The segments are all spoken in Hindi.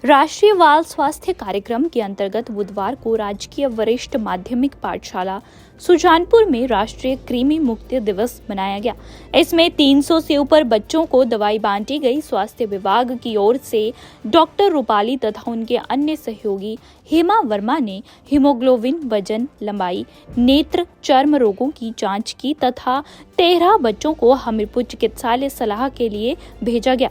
राष्ट्रीय बाल स्वास्थ्य कार्यक्रम के अंतर्गत बुधवार को राजकीय वरिष्ठ माध्यमिक पाठशाला सुजानपुर में राष्ट्रीय कृमि मुक्ति दिवस मनाया गया। इसमें 300 से ऊपर बच्चों को दवाई बांटी गई। स्वास्थ्य विभाग की ओर से डॉक्टर रूपाली तथा उनके अन्य सहयोगी हेमा वर्मा ने हीमोग्लोबिन, वजन, लंबाई, नेत्र, चर्म रोगों की जांच की तथा 13 बच्चों को हमीरपुर चिकित्सालय सलाह के लिए भेजा गया।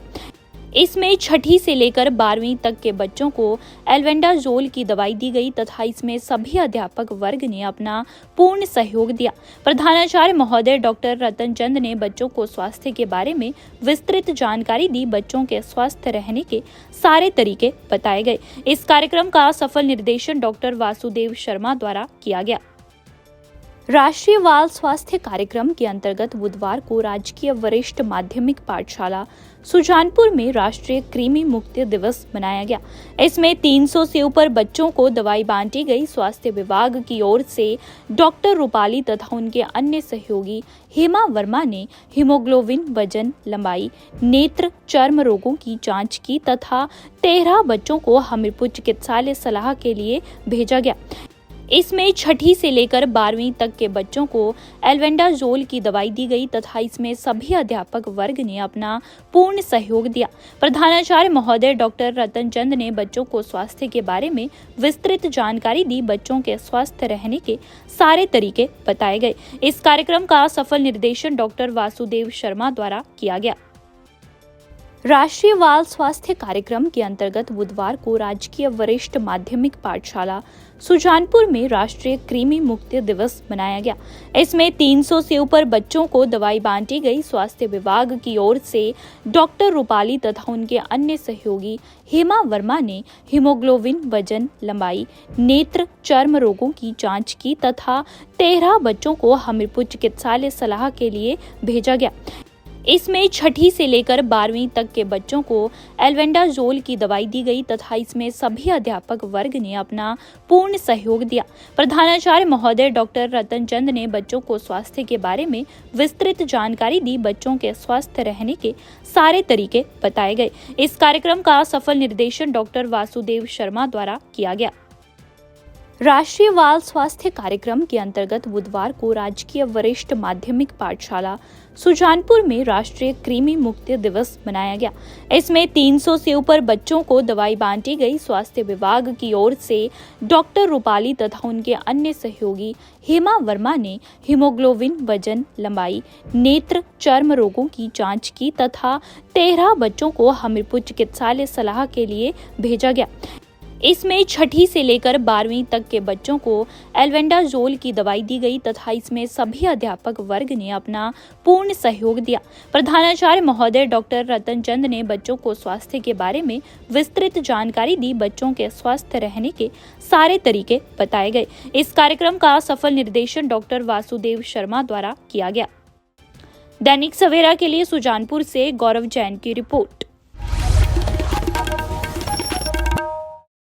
इसमें छठी से लेकर 12वीं तक के बच्चों को एल्बेंडाजोल की दवाई दी गई तथा इसमें सभी अध्यापक वर्ग ने अपना पूर्ण सहयोग दिया। प्रधानाचार्य महोदय डॉक्टर रतन चंद ने बच्चों को स्वास्थ्य के बारे में विस्तृत जानकारी दी। बच्चों के स्वस्थ रहने के सारे तरीके बताए गए। इस कार्यक्रम का सफल निर्देशन डॉक्टर वासुदेव शर्मा द्वारा किया गया। राष्ट्रीय बाल स्वास्थ्य कार्यक्रम के अंतर्गत बुधवार को राजकीय वरिष्ठ माध्यमिक पाठशाला सुजानपुर में राष्ट्रीय कृमि मुक्ति दिवस मनाया गया। इसमें 300 से ऊपर बच्चों को दवाई बांटी गई। स्वास्थ्य विभाग की ओर से डॉक्टर रूपाली तथा उनके अन्य सहयोगी हेमा वर्मा ने हीमोग्लोबिन, वजन, लंबाई, नेत्र, चर्म रोगों की जांच की तथा 13 बच्चों को हमीरपुर चिकित्सालय सलाह के लिए भेजा गया। इसमें छठी से लेकर 12वीं तक के बच्चों को एल्बेंडाजोल की दवाई दी गई तथा इसमें सभी अध्यापक वर्ग ने अपना पूर्ण सहयोग दिया। प्रधानाचार्य महोदय डॉक्टर रतन चंद ने बच्चों को स्वास्थ्य के बारे में विस्तृत जानकारी दी। बच्चों के स्वस्थ रहने के सारे तरीके बताए गए। इस कार्यक्रम का सफल निर्देशन डॉक्टर वासुदेव शर्मा द्वारा किया गया। राष्ट्रीय बाल स्वास्थ्य कार्यक्रम के अंतर्गत बुधवार को राजकीय वरिष्ठ माध्यमिक पाठशाला सुजानपुर में राष्ट्रीय कृमि मुक्ति दिवस मनाया गया। इसमें 300 से ऊपर बच्चों को दवाई बांटी गई। स्वास्थ्य विभाग की ओर से डॉक्टर रूपाली तथा उनके अन्य सहयोगी हेमा वर्मा ने हीमोग्लोबिन, वजन, लंबाई, नेत्र, चर्म रोगों की जांच की तथा 13 बच्चों को हमीरपुर चिकित्सालय सलाह के लिए भेजा गया। इसमें छठी से लेकर 12वीं तक के बच्चों को एल्बेंडाजोल की दवाई दी गई तथा इसमें सभी अध्यापक वर्ग ने अपना पूर्ण सहयोग दिया। प्रधानाचार्य महोदय डॉक्टर रतन चंद ने बच्चों को स्वास्थ्य के बारे में विस्तृत जानकारी दी। बच्चों के स्वस्थ रहने के सारे तरीके बताए गए। इस कार्यक्रम का सफल निर्देशन डॉक्टर वासुदेव शर्मा द्वारा किया गया। राष्ट्रीय बाल स्वास्थ्य कार्यक्रम के अंतर्गत बुधवार को राजकीय वरिष्ठ माध्यमिक पाठशाला सुजानपुर में राष्ट्रीय कृमि मुक्ति दिवस मनाया गया। इसमें 300 से ऊपर बच्चों को दवाई बांटी गई। स्वास्थ्य विभाग की ओर से डॉक्टर रूपाली तथा उनके अन्य सहयोगी हेमा वर्मा ने हीमोग्लोबिन, वजन, लंबाई, नेत्र, चर्म रोगों की जांच की तथा 13 बच्चों को हमीरपुर चिकित्सालय सलाह के लिए भेजा गया। इसमें छठी से लेकर 12वीं तक के बच्चों को एल्बेंडाजोल की दवाई दी गई तथा इसमें सभी अध्यापक वर्ग ने अपना पूर्ण सहयोग दिया। प्रधानाचार्य महोदय डॉक्टर रतन चंद ने बच्चों को स्वास्थ्य के बारे में विस्तृत जानकारी दी। बच्चों के स्वस्थ रहने के सारे तरीके बताए गए। इस कार्यक्रम का सफल निर्देशन डॉक्टर वासुदेव शर्मा द्वारा किया गया। दैनिक सवेरा के लिए सुजानपुर से गौरव जैन की रिपोर्ट।